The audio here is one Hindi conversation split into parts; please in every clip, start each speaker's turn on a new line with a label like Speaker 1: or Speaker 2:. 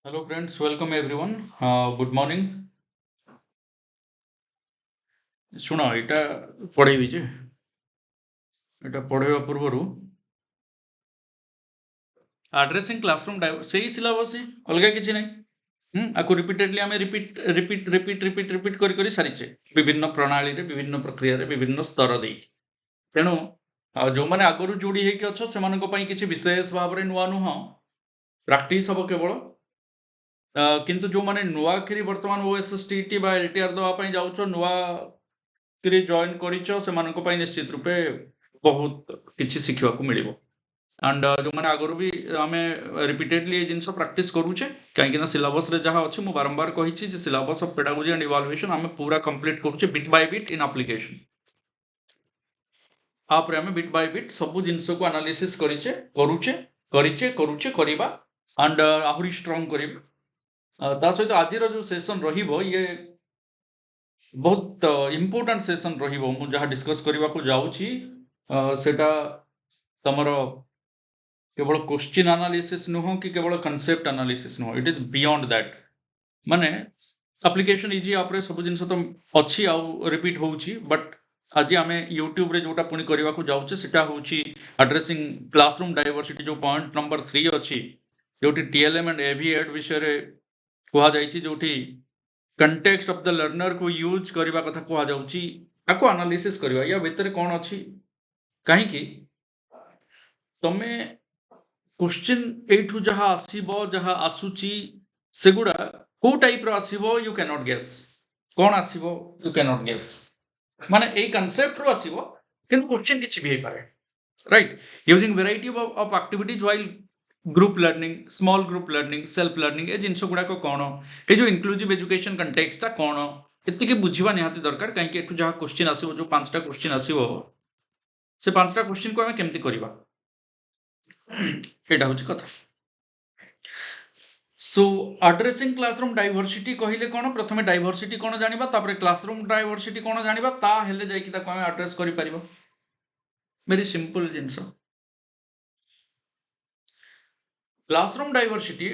Speaker 1: Hello friends, welcome everyone. Good morning. ଶୁଣ ଏଇଟା ପଢେଇବି ଯେ ଏଇଟା ପଢେଇବା ପୂର୍ବରୁ ଆଡ୍ରେସିଂ କ୍ଲାସରୁମ୍ ସେଇ ସିଲାବସ୍ ହିଁ ଅଲଗା କିଛି ନାହିଁ। ଆକୁ ରିପିଟେଡଲି ଆମେ ରିପିଟ୍ କରି ସାରିଛେ ବିଭିନ୍ନ ପ୍ରଣାଳୀରେ ବିଭିନ୍ନ ପ୍ରକ୍ରିୟାରେ ବିଭିନ୍ନ ସ୍ତର ଦେଇ। ତେଣୁ ଯୋଉମାନେ ଆଗରୁ ଯୋଡି ହେଇକି ଅଛ ସେମାନଙ୍କ ପାଇଁ କିଛି ବିଶେଷ ଭାବରେ ନୂଆ ନୁହଁ, ପ୍ରାକ୍ଟିସ୍ ହବ କେବଳ। କିନ୍ତୁ ଯୋଉମାନେ ନୂଆକିରି ବର୍ତ୍ତମାନ OSSTT ବା LTR ଦେବା ପାଇଁ ଯାଉଛ, ନୂଆ ଜଏନ୍ କରିଛ, ସେମାନଙ୍କ ପାଇଁ ନିଶ୍ଚିତ ରୂପେ ବହୁତ କିଛି ଶିଖିବାକୁ ମିଳିବ। ଆଣ୍ଡ ଯୋଉମାନେ ଆଗରୁ ବି ଆମେ ରିପିଟେଡଲି ଏ ଜିନିଷ ପ୍ରାକ୍ଟିସ୍ କରୁଛେ, କାହିଁକି ନା ସିଲାବସରେ ଯାହା ଅଛି, ମୁଁ ବାରମ୍ବାର କହିଛି ଯେ syllabus of pedagogy and evaluation ଆମେ ପୁରା କମ୍ପ୍ଲିଟ୍ କରୁଛେ bit by bit in application. ଆପରେ ଆମେ ବିଟ୍ ବାଇ ବିଟ୍ ସବୁ ଜିନିଷକୁ ଆନାଲିସିସ୍ କରୁଛେ କରିବା ଆଣ୍ଡ ଆହୁରି ଷ୍ଟ୍ରଙ୍ଗ କରିବା। ତା ସହିତ ଆଜିର ଯୋଉ ସେସନ୍ ରହିବ, ଇଏ ବହୁତ ଇମ୍ପୋର୍ଟାଣ୍ଟ ସେସନ୍ ରହିବ। ମୁଁ ଯାହା ଡିସ୍କସ୍ କରିବାକୁ ଯାଉଛି ସେଟା ତମର କେବଳ କ୍ୱେଶ୍ଚିନ୍ ଆନାଲିସିସ୍ ନୁହଁ କି କେବଳ କନସେପ୍ଟ ଆନାଲିସିସ୍ ନୁହଁ, ଇଟ୍ ଇଜ୍ ବିୟଣ୍ଡ ଦ୍ୟାଟ୍। ମାନେ ଆପ୍ଲିକେସନ୍ ଇଜି ଆପ୍ରେ ସବୁ ଜିନିଷ ତ ଅଛି ଆଉ ରିପିଟ୍ ହେଉଛି, ବଟ୍ ଆଜି ଆମେ ୟୁଟ୍ୟୁବରେ ଯୋଉଟା ପୁଣି କରିବାକୁ ଯାଉଛେ ସେଟା ହେଉଛି ଆଡ୍ରେସିଂ କ୍ଲାସରୁମ୍ ଡାଇଭର୍ସିଟି, ଯୋଉ ପଏଣ୍ଟ ନମ୍ବର 3 ଅଛି, ଯୋଉଠି TLM ଆଣ୍ଡ AV ବିଷୟରେ କୁହାଯାଇଛି, ଯୋଉଠି कंटेक्स्ट ऑफ द लर्नर को यूज करने कथा कुछ आपको एनालिसिस करवा या भितर कौन अच्छी कहीं तमे क्वेश्चन एठू जहाँ आसीबो जहाँ आसुची सेगुड़ा को टाइप रो आसीबो यू कैन नॉट गेस कौन आसीबो यू कैन नॉट गेस माने ए कांसेप्ट रो आसीबो किंतु क्वेश्चन किछि भी हे पारे right using variety of activities while group learning small group learning self learning ए जिनस गुड़ाक कौन ये जो इनक्लूसिव एजुकेशन कंटेक्सटा कौन एति बुझा निहाती दरकार कहीं एठू जहाँ क्वेश्चन आसीबो जो 5टा क्वेश्चन आसीबो से 5टा क्वेश्चन को आमे केमती करबा एटा होची कथा। सो एड्रेसिंग क्लासरूम डाइवर्सिटी कहले कौन प्रथमे डाइवर्सिटी कौन जानिबा तापरे क्लासरूम डाइवर्सिटी कौन जानिबा ता हेले जाई कि ताको आमे एड्रेस करि परिबो। वेरी सिंपल जिंस classroom diversity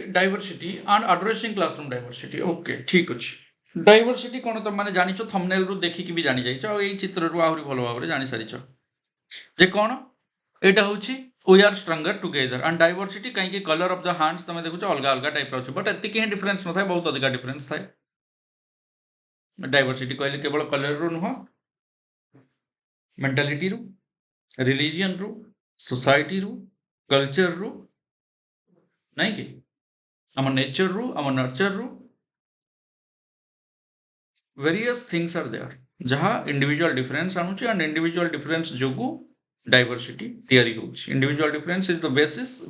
Speaker 1: and addressing classroom diversity okay ठीक अछि। डाइवर्सिटी कौन तुम माने जानिचो थंबनेल रु देखि भी जानि जाइछो आ एई चित्र रु आहुरी भलो भाबरे जानि सारिछो जे कौन एटा होछि we are stronger together and diversity कहीं के कलर ऑफ द हैंड्स तमे देखुछ अलग अलग टाइप रो अछि बट एति के डिफरेंस न थाए बहुत अधिक डिफरेंस थाए। डाइवर्सिटी कहले केवल कलर रु नुह मेंटालिटी रु रिलीजन रु सोसाइटी रु कल्चर रु नहीं कि आम नेचर रु आम नर्चर रु वेरियस थिंग्स आर देयर जहाँ इंडिविजुअल डिफरेंस आणुची एंड इंडिविजुअल डिफरेंस जोगु डाइवर्सिटी तैयारी होउची। Individual difference is the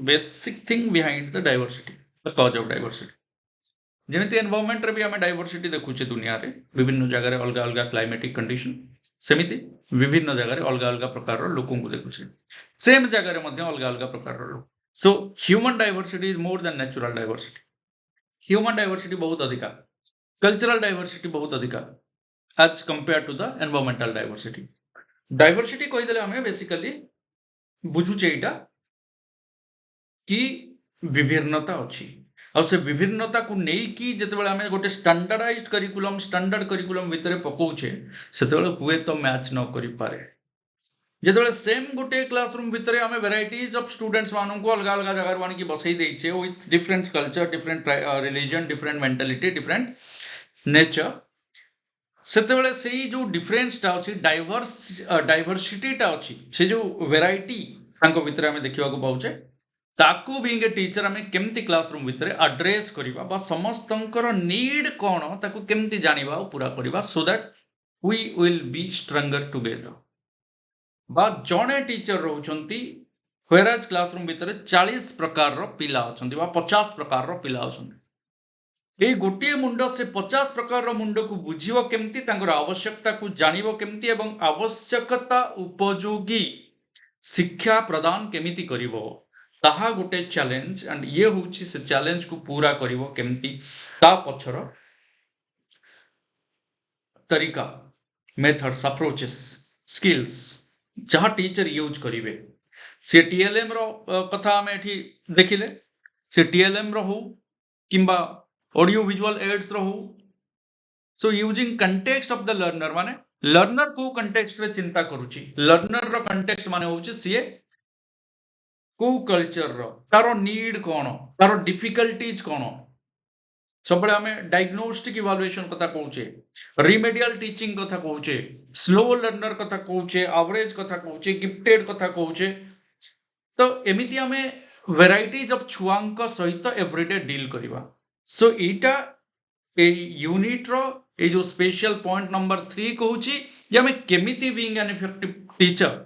Speaker 1: basic thing behind the diversity the cause of diversity. जेमिति एनवायरनमेंट रे भी आमे डाइवर्सिटी देखुचे दुनिया रे विभिन्न जगह रे अलग अलग क्लाइमेटिक कंडीशन सेमिति विभिन्न जगह रे अलग अलग प्रकार रो लोकों को देखुचे सेम जगह रे मध्ये अलग अलग प्रकार रो लोक। So human diversity is more than natural diversity. Human diversity बहुत अधिका, कल्चरल डाइवर्सिटी बहुत अधिका as compare to the environmental diversity. Diversity कहीदेले आमे बेसिकली बुझुचे एटा कि विभिन्नता अछि और से विभिन्नता को नहीं कि जेतेबेले आमे गोटे स्टैंडर्डाइज्ड करिकुलम स्टैंडर्ड करिकुलम भितरे पकोचे सेतेबेले हुए तो मैच न करि पारे। जेतेबेले सेम गोटे क्लासरूम भितरे आमे वैराइटीज ऑफ स्टूडेंट्स मानन को अलग अलग जगह माने कि बसई देइछे with different culture different religion different mentality different nature सेतेबेले सेई जो डिफरेंसटा अछि डाइवर्सिटीटा अछि से जो वैरायटी तांको भितरे आमे देखिबाको पाउचे ताकू बीइंग ए टीचर आमे केमती क्लासरूम भितरे एड्रेस करिबा बा समस्तंकर नीड कोन ताकू केमती जानिबा और पूरा करिबा so that we will be stronger together. बा जणे टीचर रहउचंती व्हेराज क्लासरूम भितरे 40 प्रकार रो पिला अछंती बा 50 प्रकार रो पिला अछंती। ए गोटे मुंड से 50 प्रकार रो मुंड को बुझिबो केमती तांकर आवश्यकता को जानिबो केमती एवं आवश्यकता उपयोगी शिक्षा प्रदान केमिति करिवो ताहा गोटे चैलेंज एंड ये होउची से चैलेंज को पूरा करिवो केमती ता पछर तरीका मेथड्स अप्रोचेस स्किल्स जहाँ टीचर यूज करिवे से टीएलएम रो कथा हमें एठी देखिले से टीएलएम रो हो किंबा ऑडियो विजुअल एड्स रो हो so using context of the learner माने लर्नर को कंटेक्स्ट रे चिंता करूची लर्नर रो कंटेक्स्ट माने होची सीए को कल्चर रो तारो नीड कोन तारो डिफिकल्टीज कोन सब आम डायग्नोस्टिक इवालुएशन कथा कहूचे रिमेडियल टीचिंग कथा कहूचे स्लो लर्नर कथा कहूचे एवरेज कथा कहूचे गिफ्टेड कथा कहूचे तो एमिति आम वेराइटीज ऑफ छुआंक सहित एवरीडे डील करवा सो एटा ए यूनिट रो ए जो स्पेशल पॉइंट नंबर 3 कहूची जे आम केमिति बीइंग एन इफेक्टिव टीचर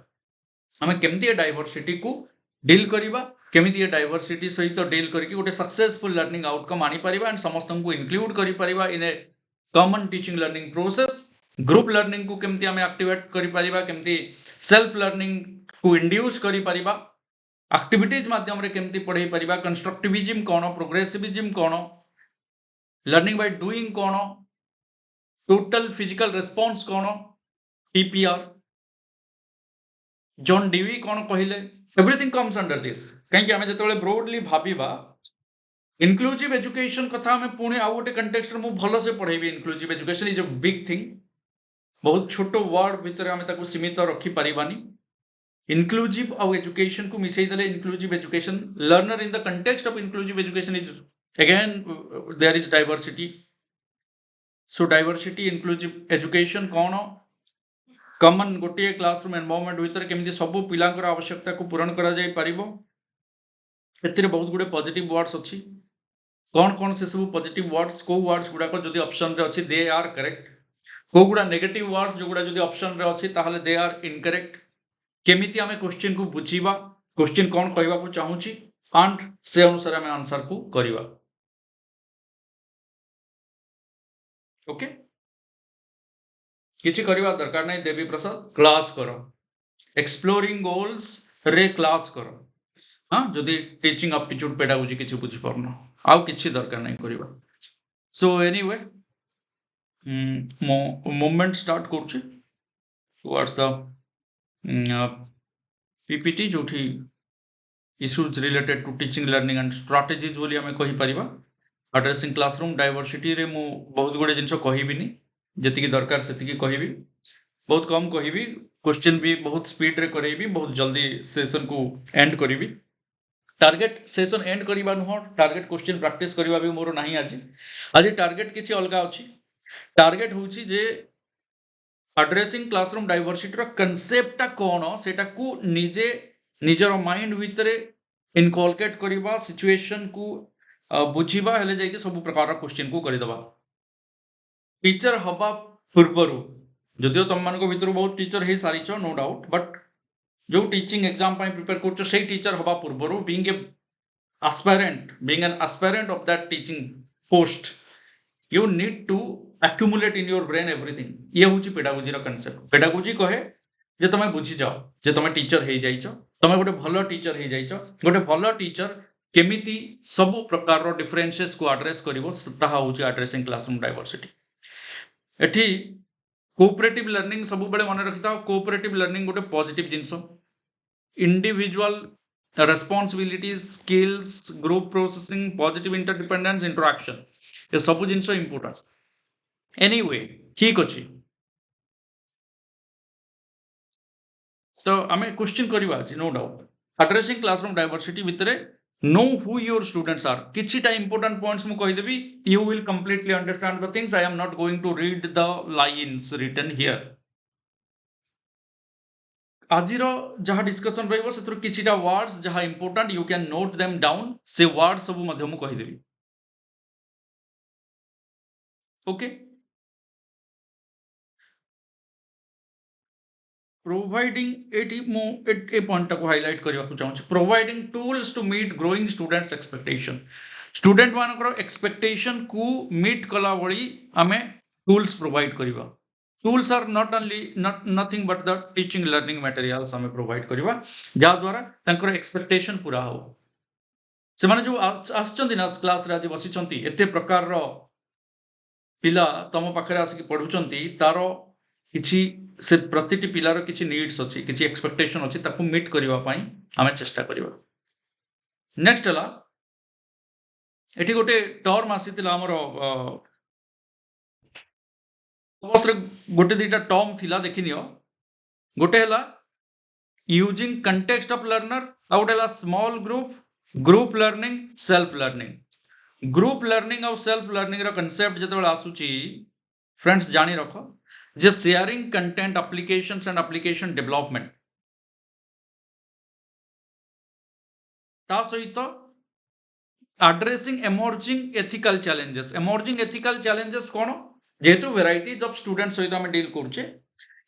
Speaker 1: आम केमिति डाइवर्सिटी को डील करवा केमिति डाइवर्सिटी सहित डील करके गोटे सक्सेसफुल लर्निंग आउटकम आनी परिबा एंड समस्त को इंक्लूड करि परिबा in a common teaching learning process group learning को केमिति आम एक्टिवेट करि परिबा केमिति सेल्फ लर्निंग को इंड्यूस करि परिबा एक्टिविटीज माध्यम रे केमिति पढ़ाई परिबा कंस्ट्रक्टिविज्म कोन प्रोग्रेसिविज्म कोन लर्निंग बाय डूइंग कोन टोटल फिजिकल रिस्पांस कोन टीपीआर जॉन डीवी कोन कहिले एवरीथिंग कम्स अंडर दिस कहीं आम जो ब्रोडली भाविबा इनक्लूसिव एजुकेशन कथा आम पुणी आउ गोटे कंटेक्स्ट रे मु भल से पढ़ेबी inclusive education is a big thing बहुत छोट वर्ड भितर आम ताको सीमित रखी परिबानी इनक्लूसिव आउ एजुकेशन को मिसई देले inclusive education learner in the context of inclusive education is again there is diversity so diversity inclusive education कौन कॉमन गोटे क्लासरूम एनवायरनमेंट भितर केमिति सब पिलांकर आवश्यकता को पूरण करा जाय परिबो एतिरे बहुत गुडे पॉजिटिव वर्ड्स अछि कौन कौन से सब पॉजिटिव वर्ड्स को वर्ड्स गुडा को जदी ऑप्शन रे अछि दे आर करेक्ट को गुडा नेगेटिव वर्ड्स जो गुडा जदी ऑप्शन रे अछि ताहाले दे आर इनकरेक्ट केमिति हमें क्वेश्चन को बुझीबा क्वेश्चन कौन कहबा को चाहूची एंड से अनुसार हमें आंसर को करिवा ओके किछि करवा दरकार नहीं देवी प्रसाद क्लास करो एक्सप्लोरिंग गोल्स रे क्लास करो हाँ जदि टीचिंग एप्टीट्यूड पेडागोजी किछि बुझि परनो आउ किछि दरकार नहीं करवा सो एनीवे मूवमेंट स्टार्ट करछि टुवर्ड्स द पीपीटी जोठी issues related to teaching learning and strategies बोली हमें कहि परिबा एड्रेसिंग क्लासरूम डाइवर्सिटी रे मु बहुत गुडे जिंस कहिबिनी जति दरकार से कहबी बहुत कम कहबी क्वेश्चन भी बहुत स्पीड रे करेबी बहुत जल्दी सेशन को एंड करी टार्गेट सेशन एंड करवा नुह टार्गेट क्वेश्चन प्रैक्टिस करवा भी मोर नहीं आज टार्गेट किसी अलग अच्छी टार्गेट हूँ जे एड्रेसिंग क्लासरूम डाइवर्सिटी कनसेप्टा कौन सेटा को निजे निजर माइंड भितर इनकलकेट करवा सिचुएशन को बुझीबा हेले जाइए सब प्रकार क्वेश्चन को करदेबा टीचर हवा पूर्वर जदिव तुम मान भर बहुत टीचर हो सारी नो डाउट बट जो टीचिंग एग्जाम प्रिपेयर कर से टीचर हवा पूर्वर being an aspirant of that teaching post you need to accumulate in your brain everything ये हूँ पेडागोजी कनसेप्ट पेडागोजी कहे जे तुम बुझी जाओ जे तुम टीचर हो जाइछ तुम गोटे भल टीचर हो जाइछ गोटे भल टीचर केमिति सब प्रकार डिफरेंसेस को एड्रेस करिवो ताहा हूँ एड्रेसिंग क्लासरूम डाइवर्सिटी एठी कोऑपरेटिव लर्निंग सब बेले मन रखि था कोऑपरेटिव लर्निंग गोटे पॉजिटिव जिंस individual responsibilities skills group processing positive interdependence interaction ये सब जिंस इंपोर्टेंट एनीवे ठीक अच्छी तो आम क्वेश्चन करवा no doubt addressing classroom diversity भितर know who your students are किछिटा important points मु कहि देबी you will completely understand the things I am not going to read the lines written here आजिरो जहा डिस्कशन रहइबो सेतर किछिटा वर्ड्स जहा important you can note them down से वर्ड सब मध्य मु कहि देबी ओके प्रोवाइडिंग ए पॉइंट को हाईलाइट करने को चाहूँ providing tools to meet growing students expectation student मान एक्सपेक्टेशन को मीट कला भली आम टूल्स प्रोवाइड करवा tools are not only nothing but the teaching learning materials आम प्रोवाइड करवा जहाँ द्वारा एक्सपेक्टेशन पूरा हो से माने जो आसचंती ना क्लास रे आज बसिचंती एते प्रकार रो पिला तम पाखरे आसिक पढुचंती तारो किछि से प्रतिटी पिलार किछि नीड्स अछि किछि एक्सपेक्टेशन अछि ताको मीट करबा पई हमें चेष्टा करबा नेक्स्ट हला एठी गोटे टर्म आसीतिला हमर बस रे गोटे दीटा टर्म थिला देखिनियो गोटे हला यूजिंग कंटेक्स्ट ऑफ लर्नर आ गोटे हला small group learning self learning group learning और सेल्फ लर्निंग रो कांसेप्ट जेतेबेला आसुची फ्रेंड्स जानी रखो जे sharing content applications and application development ता सहित addressing emerging ethical challenges कोन जेहेतु varieties of students सहित हम डील करछे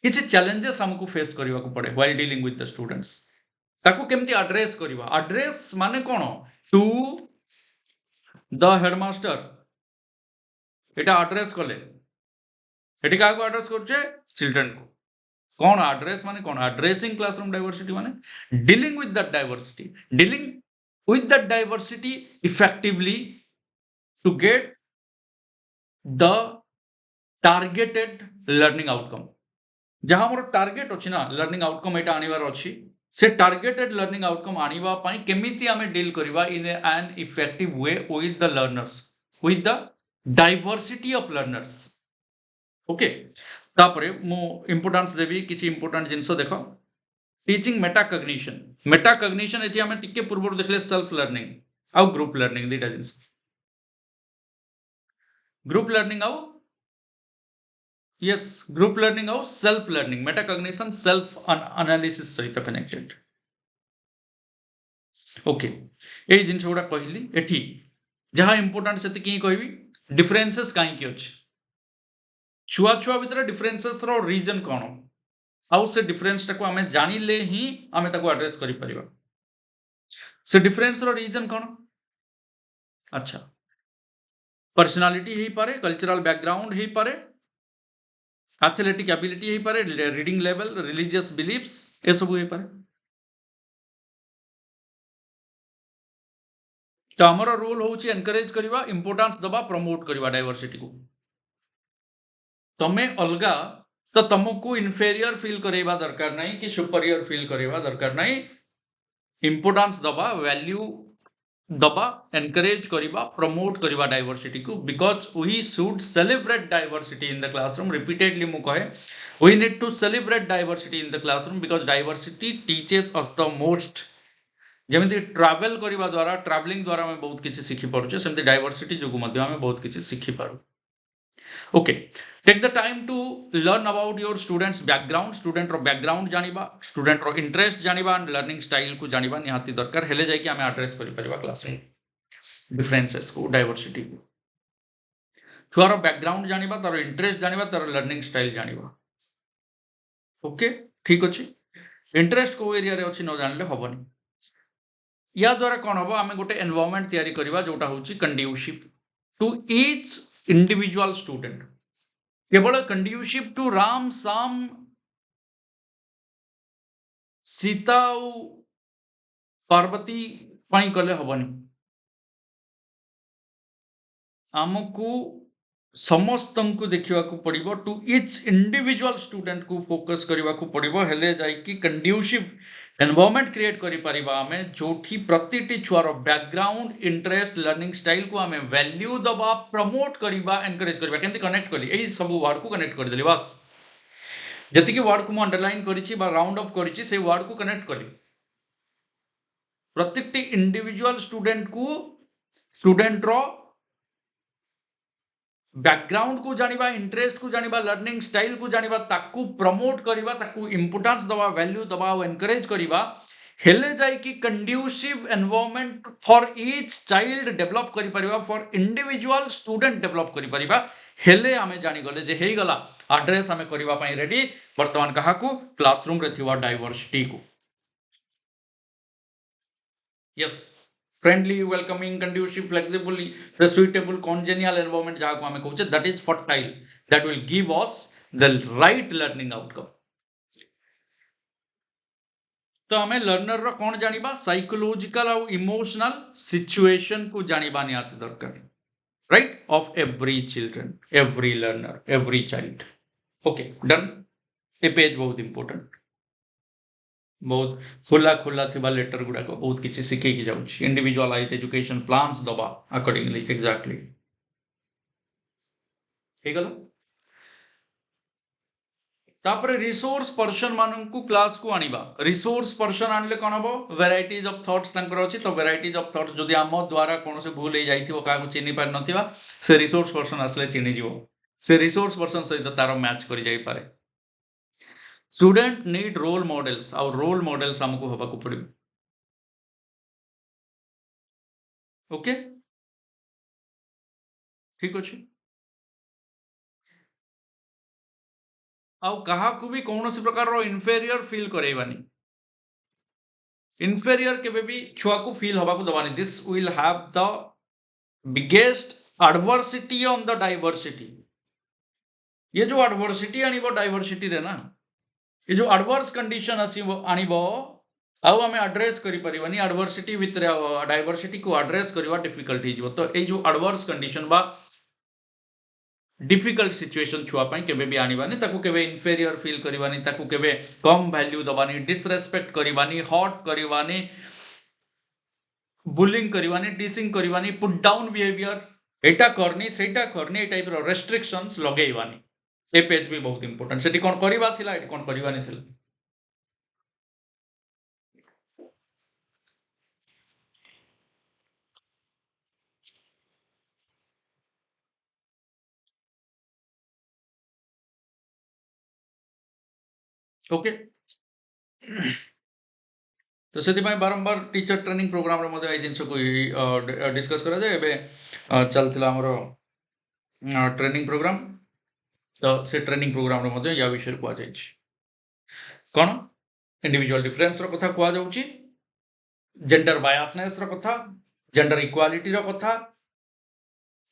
Speaker 1: किछि challenges हमकु फेस करबा को पड़े while dealing with the students ताकू केमती एड्रेस करबा एड्रेस माने कोन to the headmaster Etah address कले एटी का को एड्रेस करछे चिल्ड्रन को कोन एड्रेस माने कोन एड्रेसिंग क्लासरूम डाइवर्सिटी माने dealing with that diversity dealing with that diversity effectively to get the targeted learning outcome जहां मोर टार्गेट अछि ना लर्निंग आउटकम एटा आनिबार अछि से टार्गेटेड लर्निंग आउटकम आनिबा पई केमिति हमें डील करबा इन an effective way with the learners with the diversity of learners okay तापरे मो इंपोर्टेंस देबी किछि इंपोर्टेंट जिंसो देखो टीचिंग मेटाकग्निशन एठी हमें टिके पूर्व देखले सेल्फ लर्निंग आउ ग्रुप लर्निंग दीटा जिंस ग्रुप लर्निंग आउ यस ग्रुप लर्निंग आउ self learning metacognition self analysis सहित कनेक्टेड ओके ए जिंस गुडा कहली एठी जहा इंपोर्टेंट सेति की कहबी डिफरेंसेस काई की अछि छुआ भीतर डिफरेंसेस रो रीजन कोन आउ से डिफरेंस टाको हमें जानिले ही हमें ताको एड्रेस करि परिबा से डिफरेंस रो रीजन कोन अच्छा पर्सनालिटी ही पारे कल्चरल बैकग्राउंड ही पारे एथलेटिक एबिलिटी ही पारे रीडिंग लेवल रिलीजियस बिलीफ्स ए सब ही पारे तो हमर रोल होउची एनकरेज करबा इंपोर्टेंस दबा प्रमोट करबा डाइवर्सिटी को तमे अलगा तो तुमको इनफेरियर फील करेबा दरकार नहीं कि सुपरियर फील करेबा दरकार नहीं इंपोर्टेंस दबा वैल्यू दबा एनकरेज करिबा प्रमोट करिबा डाइवर्सिटी को because we should celebrate diversity in the classroom repeatedly मु कहे we need to celebrate diversity in the classroom because diversity teaches us the most जेमिति ट्रैवल करिबा द्वारा ट्रैवलिंग द्वारा हम बहुत किछि सिखि पड़ुछे सेमति डाइवर्सिटी जोगु मध्ये हम बहुत किछि सिखि पारु okay take the time to learn about your students background student रो बैकग्राउंड जानिबा स्टूडेंट रो इंटरेस्ट जानिबा एंड लर्निंग स्टाइल को जानिबा निहाती दरकार हेले जाय कि हमें एड्रेस करि परिबा क्लास में डिफरेंसेस को डाइवर्सिटी को छुआर बैकग्राउंड जानिबा तार इंटरेस्ट जानिबा तार लर्निंग स्टाइल जानिबा ओके ठीक अछि इंटरेस्ट को एरिया रे अछि न जानले होबनी या द्वारा कोन होबो हमें गोटे एनवायरनमेंट तयारी करबा जोटा होछि conducive to each individual student केवल कंड्यूसिव टू राम साम सीता पार्वती पाई कले हबनी आमको समस्त को देखा पड़ो टू इच इंडिविजुअल स्टूडेंट को फोकस करने को पड़ो हेले जाइकी कंड्यूसिव एनवायरनमेंट क्रिएट करि परिबा हमें जोठी प्रतिटी छुआर बैकग्राउंड इंटरेस्ट लर्निंग स्टाइल को हमें वैल्यू दबा प्रमोट करबा एनकरेज करबा केमति कनेक्ट कली एई सब वर्ड को कनेक्ट कर देली बस जति कि वर्ड को मु अंडरलाइन करिछि बा राउंड ऑफ करिछि से वर्ड को कनेक्ट कली प्रतिटी इंडिविजुअल स्टूडेंट को स्टूडेंट रो बैकग्राउंड को जानिबा इंटरेस्ट को जानिबा लर्निंग स्टाइल को जानिबा ताकू प्रमोट करिबा ताकू इंपोर्टेंस दबा वैल्यू दबा एनकरेज करिबा हेले जाय कि conducive environment for each child develop करि परिबा फॉर इंडिविजुअल स्टूडेंट डेवलप करि परिबा हेले हमें जानि गले जे हेई गला एड्रेस हमें करिबा पई रेडी वर्तमान कहा को क्लासरूम रे थिवा डाइवर्सिटी को yes friendly welcoming conducive flexible suitable congenial environment जहाँ को हमें कहूँ that is fertile that will give us the right learning outcome तो हमें लर्नर रो कौन जानिबा साइकोलॉजिकल और इमोशनल सिचुएशन को जानिबा निहाती दरकार right of every children every learner every child okay done A page बहुत इंपोर्टेंट बहुत खुला खुला थिबा लेटर गुडा को बहुत किसी सिखे की जाउछि इंडिविजुअलाइज्ड एजुकेशन प्लान्स दबा अकॉर्डिंगली एग्जैक्टली ठीक है तापर रिसोर्स पर्सन मानू क्लास को आनिबा रिसोर्स पर्सन आनले कौन हम वेराइटीज ऑफ थॉट्स तांकर अछि तो वेराइटीज ऑफ थॉट्स जदि आम द्वारा कौन से भूल हो जाइथिबो का चिन्हि पार नथिबा से रिसोर्स पर्सन आसले चिन्हि जीवो से रिसोर्स पर्सन सहित तार मैच करि जाई पारे स्टूडेंट नीड रोल मॉडल्स और रोल मॉडल्स हमको हवा को पड़े ओके ठीक अच्छे आउ कहा भी कौन सी प्रकार इनफेरियर फील करैबानी इनफेरियर केबे भी छुआ को फील हवा को दबानी this will have the biggest adversity on the diversity ये जो एडवर्सिटी आनिबो डाइवर्सिटी रे ना ये जो एडवर्स कंडीशन आसीबो आनिबो आउ आमे एड्रेस करि परिबानी एडवर्सिटी विथ डाइवर्सिटी को एड्रेस करबा डिफिकल्ट ही जीवो तो ए जो एडवर्स कंडीशन बा डिफिकल्ट सिचुएशन छुआ पाई केबे भी आनिबानी ताकू केबे इनफेरियर फील करिबानी ताकू केबे कम वैल्यू दबानी डिसरेस्पेक्ट करिबानी हॉट करिबानी बुलिंग करिबानी टीचिंग करिबानी पुट डाउन बिहेवियर एटा करनी सेटा करनी ए टाइप रो रेस्ट्रिक्शंस लगेइबानी ए पेज भी बहुत इंपोर्टेंट सेठी कोन करिबा थिला एठी कोन करिबानी थिला ओके तो से बारंबार टीचर ट्रेनिंग प्रोग्राम रे जिनस को डिस्कस करा जाए एबे चलतिला हमरो ट्रेनिंग प्रोग्राम तो से ट्रेनिंग प्रोग्राम रे या विषय को जाय कौन इंडिविजुअल डिफरेंस रो कथा को जाउची जेंडर बायसनेस रो कथा जेंडर इक्वालिटी रो कथा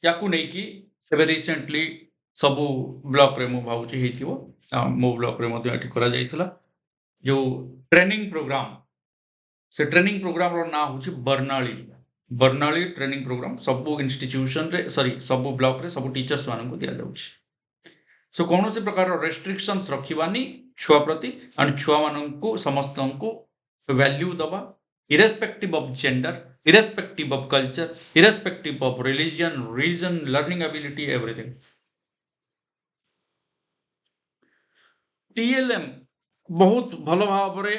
Speaker 1: याकू नै कि एबे रिसेंटली सबु ब्लॉक रे मु भाउची हेतिवो मो ब्लॉक रे मते एठी करा जायतिला जो ट्रेनिंग प्रोग्राम से ट्रेनिंग प्रोग्राम रो ना होची बर्नाली ट्रेनिंग प्रोग्राम सबु इंस्टीट्यूशन रे सॉरी सबु ब्लॉक रे सबु टीचर्स मानन को दिया जाउची सो कौन से प्रकार रेस्ट्रिक्शंस रखिबानी छुआ प्रति एंड छुआ मानन को समस्त को वैल्यू दबा irrespective of gender irrespective of culture irrespective of religion reason learning ability everything TLM बहुत भल भाव रे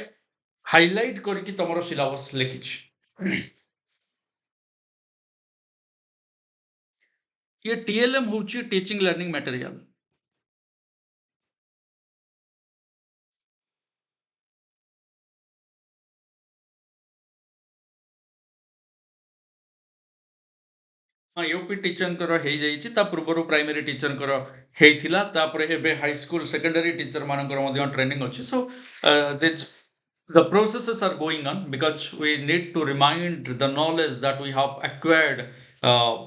Speaker 1: हाइलाइट करके तमरो सिलेबस लिखिछ ये TLM होची टीचिंग लर्निंग मटेरियल हाँ यूपी टीचर कर हे जाइछि ता पूर्व प्राइमरी टीचर कर हेइथिला तापरे एबे हाई स्कूल सेकेंडरी टीचर मानकर मध्य ट्रेनिंग अछि सो the processes are going on because we need to remind the knowledge that we have acquired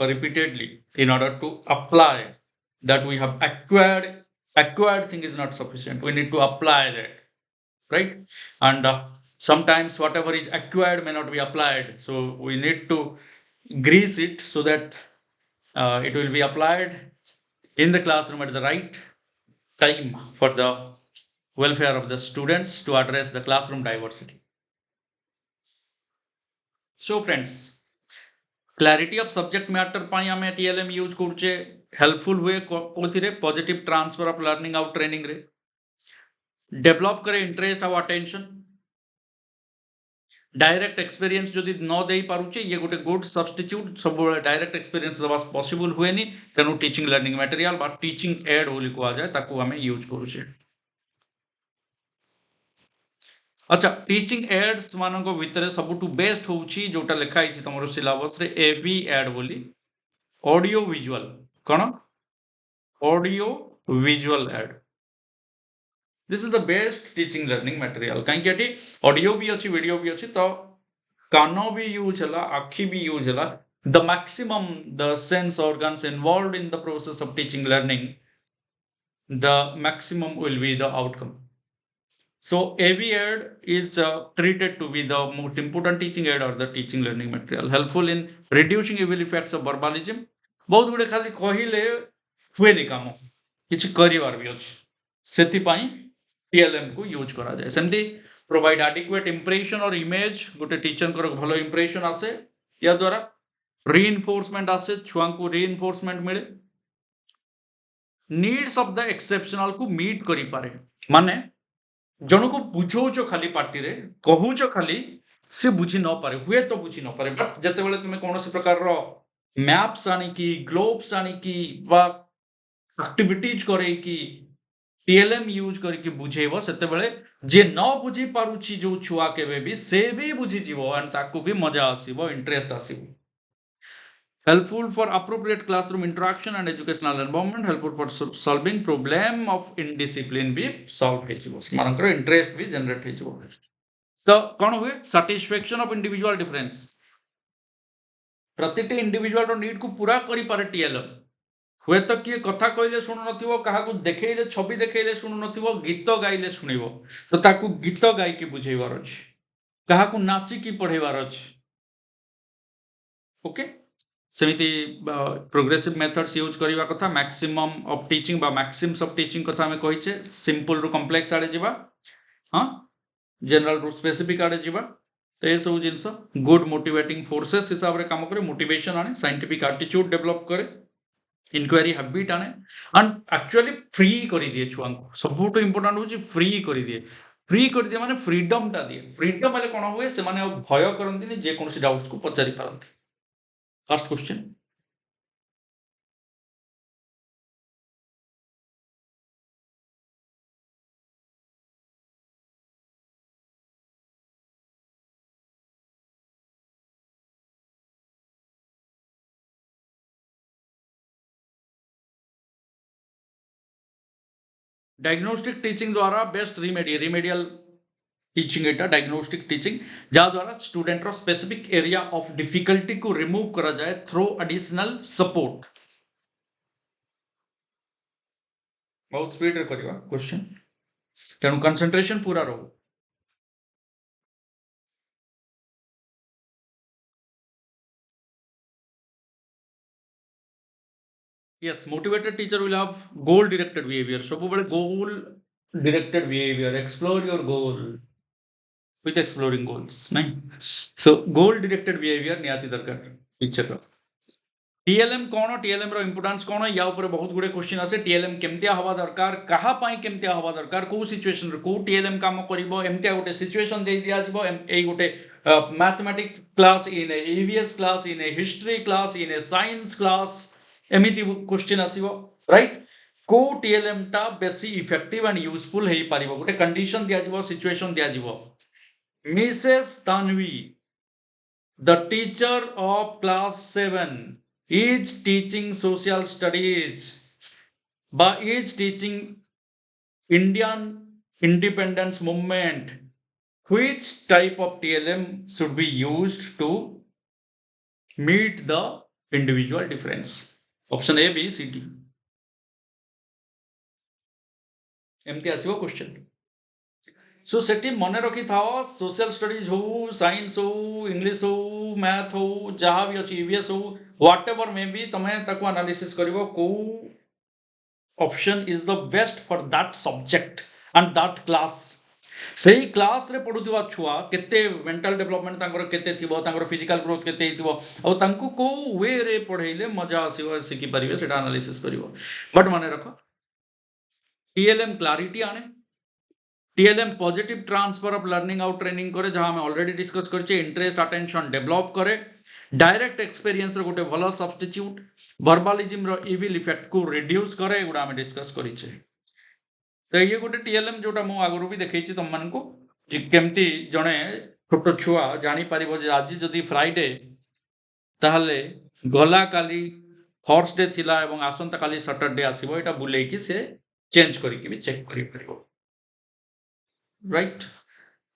Speaker 1: repeatedly in order to apply that we have acquired thing is not sufficient we need to apply that right and sometimes whatever is acquired may not be applied so we need to grease it so that it will be applied in the classroom at the right time for the welfare of the students to address the classroom diversity. So friends, clarity of subject matter पाई हमें TLM यूज करचे हेल्पफुल हुए कोथिरे positive transfer of learning out training रे डेवलप करे इंटरेस्ट और अटेंशन डायरेक्ट एक्सपीरियंस जदि न दे पारुचे ये गोटे गुड सब्स्टिट्यूट सब डायरेक्ट एक्सपीरियंस दबा पॉसिबल हुए नि तेनु टीचिंग लर्निंग मटेरियल बा टीचिंग एड बोली को जाए ताकू हमें यूज करूचे अच्छा टीचिंग एड्स मानको भितर सबुटु बेस्ट होउची जोटा लिखा हिची तमरो सिलेबस रे एवी एड बोली audio visual cone audio visual add this is the best teaching learning material काई कि ऑडियो भी अच्छी वीडियो भी अच्छी तो कानो भी यूज हला आखी भी यूज हला the maximum the sense organs involved in the process of teaching learning the maximum will be the outcome so AV aid is treated to be the most important teaching aid or the teaching learning material helpful in reducing evil effects of verbalism बहुत गुडे खाली कहिले हुए नि काम किछि करिवार भी अछि सेति पई TLM को यूज करा जाए सेमती प्रोवाइड एडिक्वेट इंप्रेशन और इमेज गोटे टीचर को भलो इंप्रेशन आसे या द्वारा रीइंफोर्समेंट आसे छुआ को रीइंफोर्समेंट मिले नीड्स ऑफ द एक्सेप्शनल को मीट करि पारे माने जन को बुझौछ खाली पार्टी रे कहूछ खाली से बुझी न पारे हुए तो बुझी न पारे बट जते बेले तुमे कोनोसी प्रकार रो मैप्स आनी की ग्लोब्स आनी की बा एक्टिविटीज करे की टीएलएम यूज करके बुझेबो सेते बेले जे न बुझी पारुची जो छुआ केबे भी से भी बुझी जीवो एंड ताको भी मजा आसीबो interest आसीबो helpful for appropriate classroom interaction and educational environment helpful for solving problem of indiscipline भी solve हेजिबो मानकर इंटरेस्ट भी जनरेट हेजिबो तो कोन हुए satisfaction of individual difference प्रतिटी इंडिविजुअल रो नीड को पूरा करि पारे टीएलएम हुए तो किए कथा कहले सुनु नथिबो काहा को देखैले छवि देखैले सुनु नथिबो गीत गाइले सुनिबो तो ताकू गीत गाई के बुझेबार अछि काहा को नाची की पढेबार अछि ओके सेमिति प्रोग्रेसिव मेथड्स यूज करबा कथा मैक्सिमम ऑफ टीचिंग बा मैक्सिम्स ऑफ टीचिंग कथा हमें कहिचे सिंपल रु कॉम्प्लेक्स आडे जिबा हां जनरल रु स्पेसिफिक आडे जिबा तो ये सब जिंस गुड मोटिवेटिंग फोर्सेस हिसाब रे काम करे मोटिवेशन आने साइंटिफिक एटीट्यूड डेवलप करे इंक्वायरी हैबिट आने एंड एक्चुअली फ्री करि दिए छुआ को सबुट इंपोर्टेंट होची फ्री कर दिए माने फ्रीडम ता दिए फ्रीडम वाले कोन होए से माने भय करंती जे कोनसी डाउट्स को पचारि पारंती Last question. Diagnostic teaching द्वारा बेस्ट रिमेडियल टीचिंग एटा डायग्नोस्टिक टीचिंग जा द्वारा स्टूडेंट रो स्पेसिफिक एरिया ऑफ डिफिकल्टी को रिमूव करा जाए थ्रू एडिशनल सपोर्ट बहुत स्पीड रे करबा क्वेश्चन तेनु कंसंट्रेशन पूरा रहो yes motivated teacher will have goal directed behavior सब बड़े goal directed behavior explore your goal with exploring goals नहीं so goal directed behavior नियाती दरकार टीचर का टीएलएम कोन टीएलएम रो इंपोर्टेंस कोन या ऊपर बहुत गुडे क्वेश्चन आसे टीएलएम केमतिया हवा दरकार कहा पाई केमतिया हवा दरकार को सिचुएशन रे को टीएलएम काम करबो एमतिया गोटे सिचुएशन दे दिया जिवो एई गोटे mathematics class in EVS class in history class in science class एमिति क्वेश्चन आसीबो राइट को टीएलएम टा बेसी इफेक्टिव एंड यूजफुल हेई पारिबो गोटे कंडीशन दिया जिवो सिचुएशन दिया जिवो Mrs Tanvi the teacher of class 7 is teaching social studies but is teaching Indian independence movement which type of TLM should be used to meet the individual difference option A B C D एमती आसीबो क्वेश्चन सो सेठी मने रखी थाओ सोशल स्टडीज हो साइंस हो इंग्लिश हो मैथ हो जहां भी अछि ईवीएस हो व्हाटएवर मे बी तमे ताको एनालिसिस करिवो को option is the best for that subject and that class सेही क्लास रे पढुथिबा छुआ केते मेंटल डेवलपमेंट तांकर केते थिबो तांकर फिजिकल ग्रोथ केते हिथिबो और तांको को वे रे पढेइले मजा आसीबो सिखि परिबे सेटा एनालिसिस करिवो बट माने रखो टीएलएम क्लैरिटी आने TLM positive transfer of learning out training करे जहां हमें ऑलरेडी डिस्कस करछे इंटरेस्ट अटेंशन डेवलप करे डायरेक्ट एक्सपीरियंस रो गोटे भलो सब्स्टिट्यूट वर्बलिज्म रो इविल इफेक्ट को रिड्यूस करे एगुडा हमें डिस्कस करिछे तो ये गोटे टीएलएम जोटा मु आगरु भी देखैछि तुम मन को जे केमती जणे छोटो छुआ जानि परिबो जे आज जदी फ्राइडे ताहले गला काली थर्सडे थिला एवं आसंता काली सैटरडे आसीबो एटा बुलेई कि से चेंज करि कि भी चेक करि परिबो right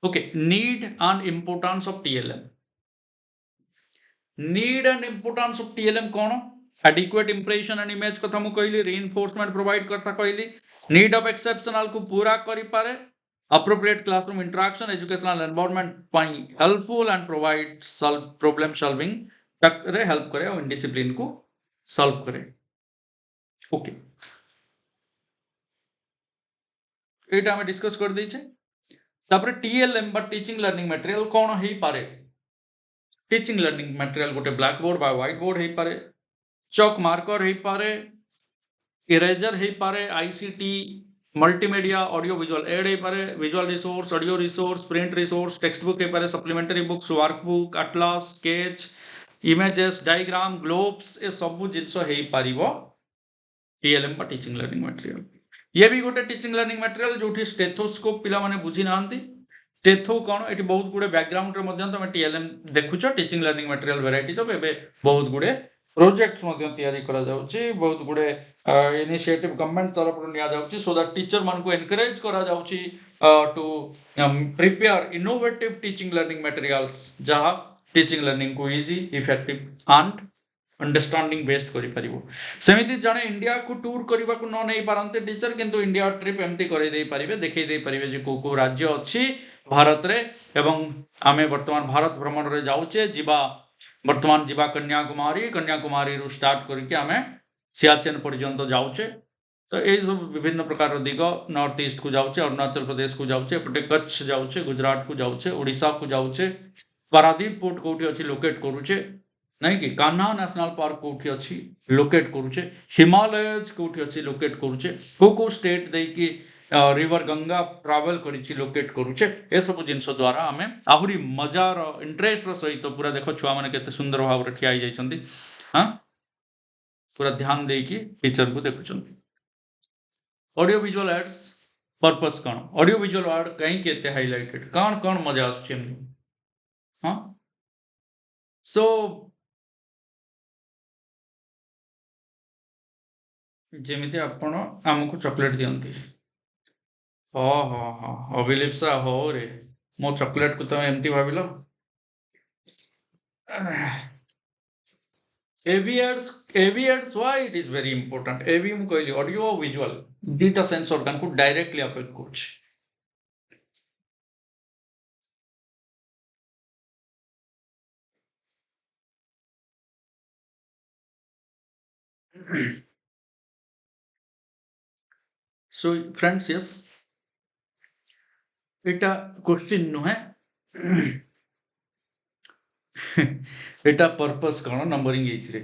Speaker 1: okay need and importance of TLM need and importance of TLM cone adequate impression and image कथा मु कहली reinforcement provide करता कहली need of exceptional को पूरा करि पारे appropriate classroom interaction educational environment pi helpful and provide solve problem solving रे help करे और indiscipline को solve करे okay एटा हम डिस्कस कर दै छै तापर टीएलएम बा टीचिंग लर्निंग मटेरियल कौन हो पारे टीचिंग लर्निंग मटेरियल गोटे ब्लैक बोर्ड बा व्हाइट बोर्ड हो पारे चॉक मार्कर हो पारे इरेजर हो पारे ICT multimedia audio visual aid हो पारे visual resource audio resource print resource text book हो पारे supplementary books workbook atlas sketch images diagram globes ए सब जिनस हो पारिबो टीएलएम बा टीचिंग लर्निंग मटेरियल ये भी गोटे टीचिंग लर्निंग मटेरियल जो स्टेथोस्कोप पिला माने बुझी नांती स्टेथो कौन ये बहुत गुड़े बैकग्राउंड तुम टीएलएम देखुच टीचिंग लर्निंग मटेरियल वेराइटी तो बहुत गुड़े प्रोजेक्ट्स बहुत गुड़े इनिशिएटिव गवर्नमेंट तरफ नि सो दैट टीचर मान को एनकरेज करा to prepare innovative teaching learning materials जहाँ टीचिंग लर्निंग को easy effective and understanding best करि परिबो सेमिति जने इंडिया को टूर करबा को न नै पारंते टीचर किंतु इंडिया ट्रिप एमती करे दे परिबे देखै दे परिबे जे को राज्य अछि भारत रे एवं आमे वर्तमान भारत भ्रमण रे जाउचे जीवा वर्तमान जीवा कन्याकुमारी रु स्टार्ट करके आमे सियाचेन पर्यंत जाउचे तो ये सब विभिन्न प्रकार दिग नॉर्थ ईस्ट को जाउचे अरुणाचल प्रदेश को जाउचे एपटे कच्छ जाउचे गुजरात को जाउचे ओडिशा को जाउचे पारादीप पोर्ट कोठी अछि लोकेट करूचे नहीं कि कान्हा नेशनल पार्क कोठी अछि लोकेट करूचे हिमालयज कोठी अछि लोकेट करूचे को स्टेट दे कि रिवर गंगा ट्रैवल करिछि लोकेट करूचे ए सब जिंस द्वारा हमें आहुरी मजार इंटरेस्ट सहित पूरा देखो छुआ माने केते सुंदर भाव रे ठिया जाइछंती हां पूरा ध्यान दे कि टीचर को देखुछंती ऑडियो विजुअल एड्स पर्पस कौन ऑडियो विजुअल एड कहीं केते हाइलाइटेड कौन कौन मजा आछे हां सो जेमिति आपण आमको चॉकलेट दियंती अभिलिप्सा हो रे मो चॉकलेट को तुम एमती भाविल AV aids why it is very important AV मु कहली ऑडियो विजुअल डीटा सेंस ऑर्गन को डायरेक्टली अफेक्ट करछ सो फ्रेंड्स यस एटा क्वेश्चन नु है एटा पर्पस कौन नंबरिंग एच रे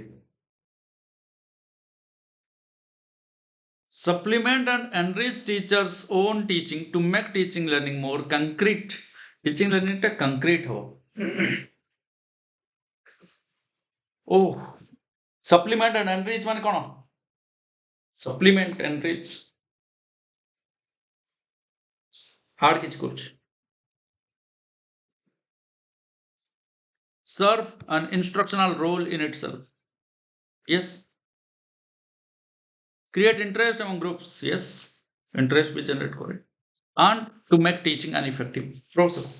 Speaker 1: supplement and enrich teachers own teaching to make teaching learning more concrete teaching learning टा concrete हो ओह supplement and enrich माने कौन supplement enrich हार्ड किछ कुछ serve an instructional role in itself yes create interest among groups yes interest भी generate करे and to make teaching an effective process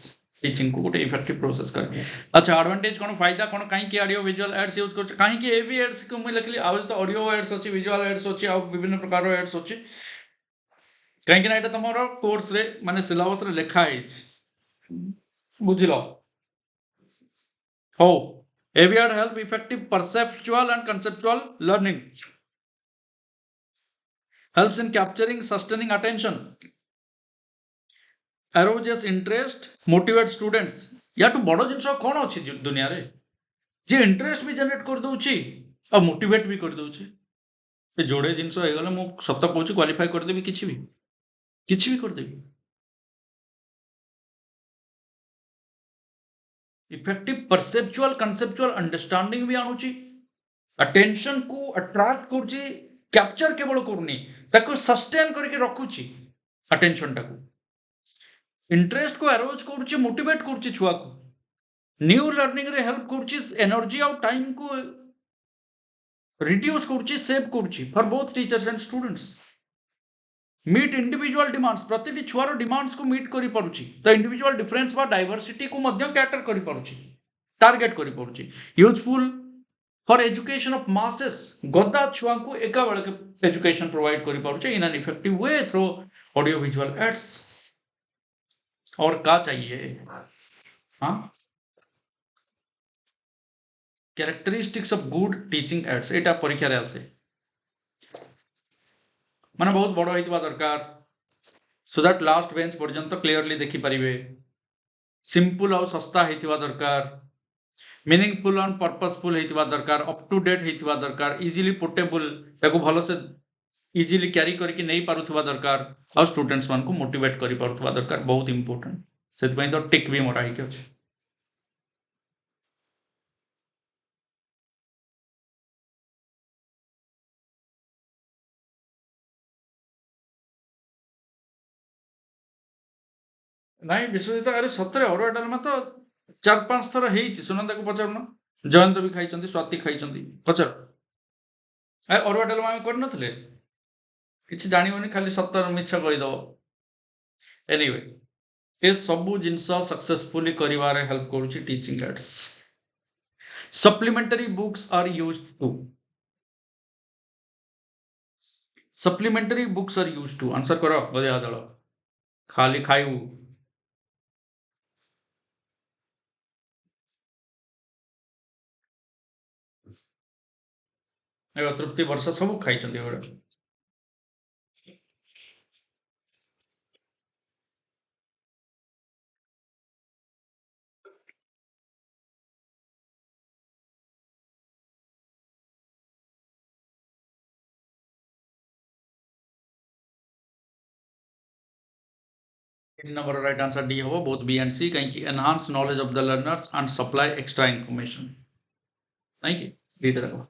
Speaker 1: teaching को गोटे इफेक्टिव प्रोसेस करे अच्छा एडवांटेज कोन फायदा कोन काहे कि ऑडियो विजुअल एड्स यूज कर काहे कि एवी एड्स को मैं लिखली आबे तो ऑडियो एड्स अछि विजुअल एड्स अछि आ विभिन्न प्रकार एड्स अछि काहे कि ना एटा तमरो कोर्स रे माने सिलेबस रे लिखा है बुझिलो हो AV aid help effective perceptual and conceptual learning helps in capturing sustaining attention arouses interest motivates students या तो बड़ जिनस कौन अच्छी दुनिया रे जे इंटरेस्ट भी जनरेट कर दउची और मोटिवेट भी कर दउची ए जोड़े जिनस हो गले मु सत्य कहूची क्वालिफाई कर देबी किछि भी कर देबी इफेक्टिव परसेप्चुअल कंसेप्चुअल अंडरस्टैंडिंग भी आनुची अटेंशन को अट्रैक्ट करूची कैप्चर केवल करूनी ताको सस्टेन करके रखुची अटेंशन टाको इंटरेस्ट को एरोज करूची मोटिवेट करूची छुआ को न्यू लर्निंग रे हेल्प करूची एनर्जी और टाइम को रिड्यूस करूची सेव करूची for both teachers and students meet individual demands प्रतिटी छुआर डिमांड्स को मीट करि परुची द इंडिविजुअल डिफरेंस बा डाइवर्सिटी को मध्य कैटर करि परुची टारगेट करि परुची useful for education of masses गदा छुआ को एका बेले के एजुकेशन प्रोवाइड करि परुची in an effective way through audio visual aids और का चाहिए हाँ characteristics of good teaching aids एटा परीक्षा रे आसे माने बहुत बड़ होइतबा दरकार सो दैट लास्ट बेंच पर्यंत क्लियरली देखि पारिबे सिंपल और सस्ता हेतिबा दरकार मीनिंगफुल एंड पर्पसफुल हेतिबा दरकार अप टू डेट हेतिबा दरकार इजीली पोर्टेबल ताको भलो से इजीली कैरी करके नहीं पारुथबा दरकार और स्टूडेंट्स मान को मोटिवेट करि पारुथबा दरकार बहुत इंपोर्टेंट सेति पई तो टिक भी मोरा ही के अछि ନାଇଁ ବିଶ୍ୱଜିତ ଆରେ ସତରେ ଅରୁଆ ଡାଲମା ତ 4-5 ଥର ହେଇଛି ସୁନନ୍ଦାକୁ ପଚାରୁନ ଜୟନ୍ତ ବି ଖାଇଛନ୍ତି ସ୍ୱାତି ଖାଇଛନ୍ତି ପଚାର ଅରୁଆ ଡାଲମା ଆମେ କରିନଥିଲେ କିଛି ଜାଣିବନି ଖାଲି ସତର ମିଛ କହିଦବ ଏନିୱେ ଏ ସବୁ ଜିନିଷ ସକ୍ସେସଫୁଲି କରିବାରେ ହେଲ୍ପ କରୁଛି teaching aids supplementary books are used to supplementary books are used to answer करो बदिया दल खाली खाइबू तृप्ति वर्षा सब खाई number right answer D hobo both B and C कहीं enhance knowledge of the learners and supply extra information नहीं कि D तरह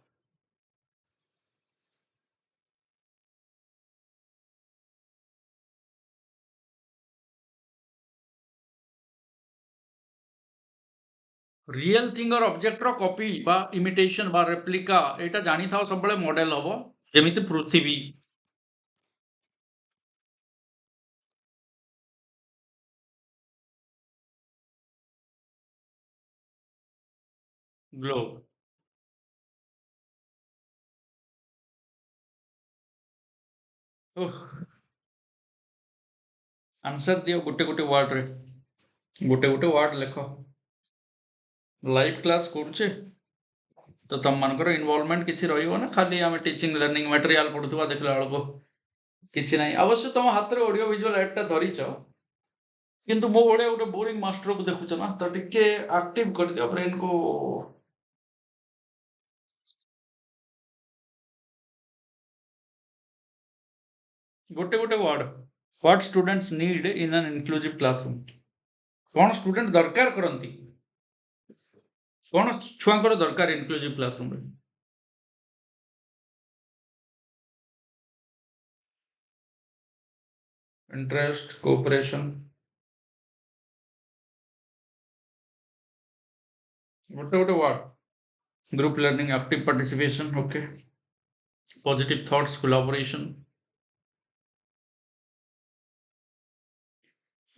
Speaker 1: रियल थिंग और ऑब्जेक्ट रो कॉपी बा इमिटेशन बा रेप्लिका एटा जानी था सब बड़े मॉडल हबो जेमिति पृथ्वी ग्लोब आंसर दियो गोटे गोटे वर्ड रे गोटे गोटे वर्ड लेखो लाइव क्लास करूचे तो तुम मानकर इन्वॉल्वमेंट किसी रहिबो ना खाली आमे टीचिंग लर्निंग मटेरियल पढुथबा देखला बेलको किसी नहीं अवश्य तुम हाथ रे ऑडियो विजुअल एडटा धरिछ किंतु मो बड़े गोटे बोरिंग मास्टर को देखुछ ना तो टिके एक्टिव कर दियो ब्रेन को गोटे गोटे word what students need in an inclusive classroom कौन स्टूडेंट दरकार करंती कौन छुआंकर दरकार इंक्लूसिव क्लासरूम रे इंटरेस्ट कोऑपरेशन गोटे गोटे word group learning active participation okay positive thoughts collaboration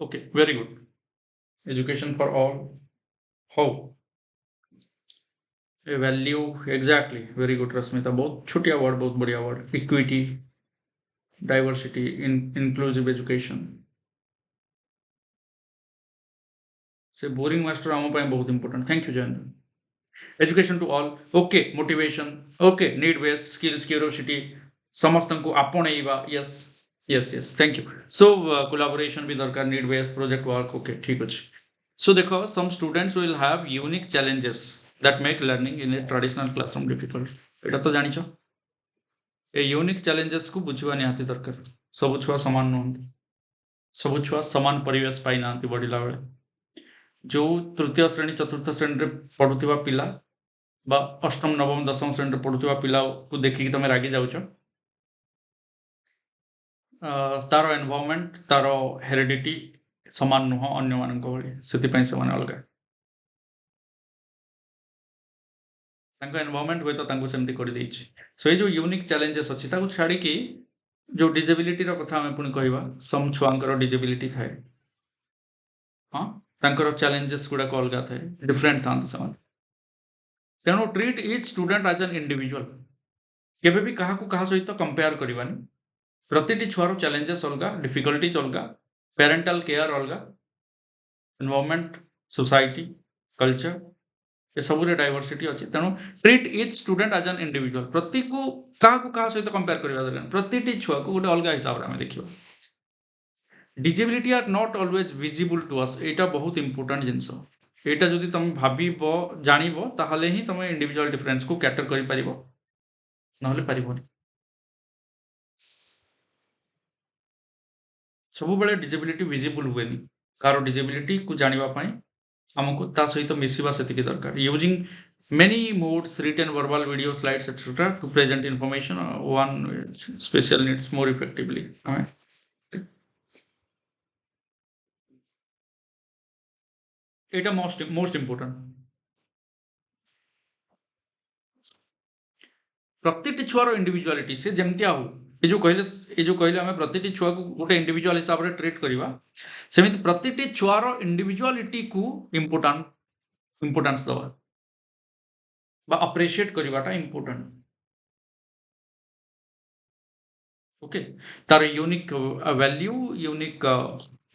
Speaker 1: okay very good education for all how a value exactly very good Rashmita बहुत छोटिया वर्ड बहुत बढ़िया word equity diversity inclusive education से बोरिंग मास्टर आम बहुत important thank you Jayant education to all okay motivation okay need based skills curiosity समस्त को आपणेबा yes yes yes thank you so collaboration भी दरकार need based project work okay ठीक अच्छे सो देखो some students will have unique challenges that make learning in a traditional classroom difficult एटा तो जानिछ ए यूनिक चैलेंजेस को बुझवा निहाती दरकार सब छुआ समान नुहंती सब छुआ समान परिवेश पाई नांती बढ़िला बेले जो तृतीय श्रेणी चतुर्थ श्रेणी पढ़ुवा पिला बा अष्टम नवम दशम श्रेणी पढ़ुवा पिला को देखिकी तुम रागी जाऊच तार एनवायरनमेंट तार हेरिडिटी समान नुह अन्य मान भाई से अलग एनवायरनमेंट हुए तो सेमती कर सो ये जो यूनिक चैलेंजेस अच्छी छाड़ी जो डिजेबिलिटी कथा आम पुणी कहवा सम छुआंकर डिजेबिलिटी थाए हाँ तांकर चैलेंजेस गुड़ाक अलग थाए डिफरेंट था तेणु treat each student as an individual केबे भी कहा सहित कंपेयर करवानी प्रति छुआर चैलेंजेस अलग डिफिकल्टीज अलग पेरेंटल केयर अलग एनवायरनमेंट सोसाइटी कल्चर ये सब डाइवर्सिटी अच्छी तेणु treat each student as an individual प्रति को क्या सहित कंपेयर करवा दरकार प्रति छुआ को गोटे अलग हिसाब से देखिए disability are not always visible to us एटा बहुत इंपोर्टेंट जिंस एटा जदि तुम भाबिबो जानिबो ताहले ही तुम इंडिविजुअल डिफरेंस को कैटर करि परिबो नहले परिबोनी सब बेले डिजेबिलिटी विजिबल हुएनी कार डिजेबिलिटी को जानिबा पई हमको ता सहित मिसिबा सेतिके दरकार using many modes written verbal video slides etc to present information one special needs more effectively हमें एटा मोस्ट इंपोर्टेंट प्रत्येक छुआर इंडिविजुअलिटी से जमतिया हो ये जो कहले हमें प्रत्येक छुआ को गोटे इंडिविजुअल हिसाब रे ट्रीट करबा सेमिति प्रत्येक छुआर इंडिविजुअलिटी को इंपोर्टेंस दवा बा अप्रिशिएट करबाटा इंपोर्टेंट ओके तार unique value unique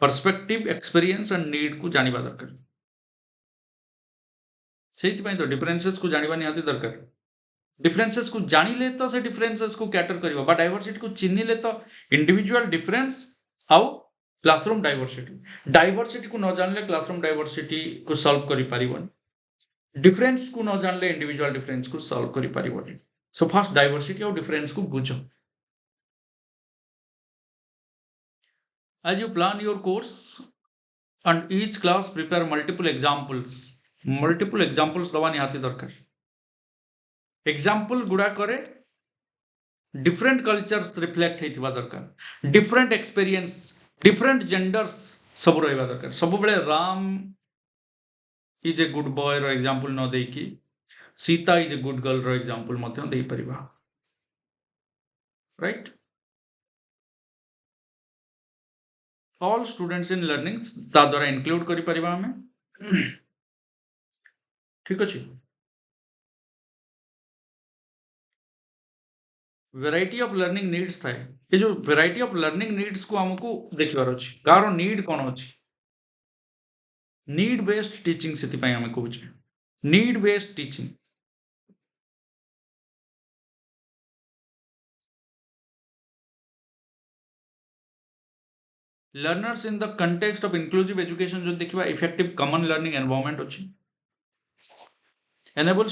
Speaker 1: perspective experience and need को जानिबा दरकार सेति पई तो डिफरेंसेस को जानिबा निहाती दरकार डिफरेंसेस को जानिले तो से डिफरेंसेस को कैटर करबा बा डाइवर्सिटी को चिन्हिले तो individual difference how classroom diversity को न जानले क्लासरूम डाइवर्सिटी को सॉल्व करि परिबन डिफरेंस को न जानले इंडिविजुअल डिफरेंस को सॉल्व करि परिबन सो फर्स्ट डाइवर्सिटी और डिफरेंस को बुझो as you plan your course and each class prepare multiple examples दवा निहाती दरकार एग्जाम्पल गुड़ा करे डिफरेंट कल्चर्स रिफ्लेक्ट होइथिबा दरकार डिफरेंट एक्सपीरियंस डिफरेंट जेंडर्स सब रहिबा दरकार सब बेले Ram is a good boy रो एग्जाम्पल न देकी Sita is a good girl रो एग्जाम्पल मध्य देई परिबा right all students in learning ता द्वारा इंक्लूड करि परिबा हमें ठीक अछि वेराइटी ऑफ लर्निंग नीड्स थाए ये जो वेराइटी ऑफ लर्निंग नीड्स को हमको देखिबार अछि कार नीड कोन अछि नीड बेस्ड टीचिंग सेति पई हमें कहउछ need based teaching learners in the context of inclusive education जो देखिबा इफेक्टिव कॉमन लर्निंग एनवायरनमेंट अछि enable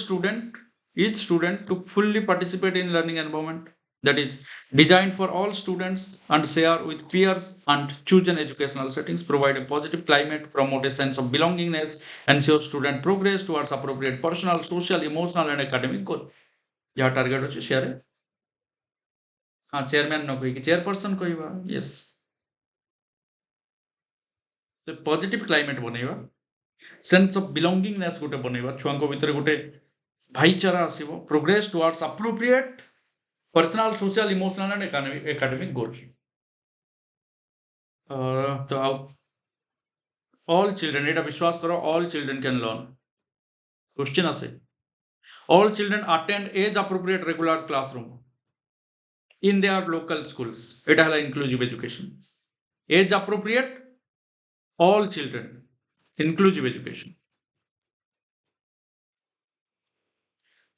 Speaker 1: each student to fully participate in learning environment that is designed for all students and share with peers and chosen educational settings provide a positive climate promote a sense of belongingness ensure student progress towards appropriate personal social emotional and academic goal या टारगेट अछि शेयर हां चेयरमैन न कहि कि चेयरपर्सन कहिबा यस तो पॉजिटिव क्लाइमेट बनेबा सेंस ऑफ बिलोंगिंगनेस गोटे बनेबा छुआंको भितर गोटे भाईचारा आसीबो progress towards appropriate personal social emotional and academic goal तो ऑल चिल्ड्रन एटा विश्वास करो all children can learn question आसे all children attend age appropriate regular classroom in their local schools एटा हला inclusive education age appropriate all children inclusive education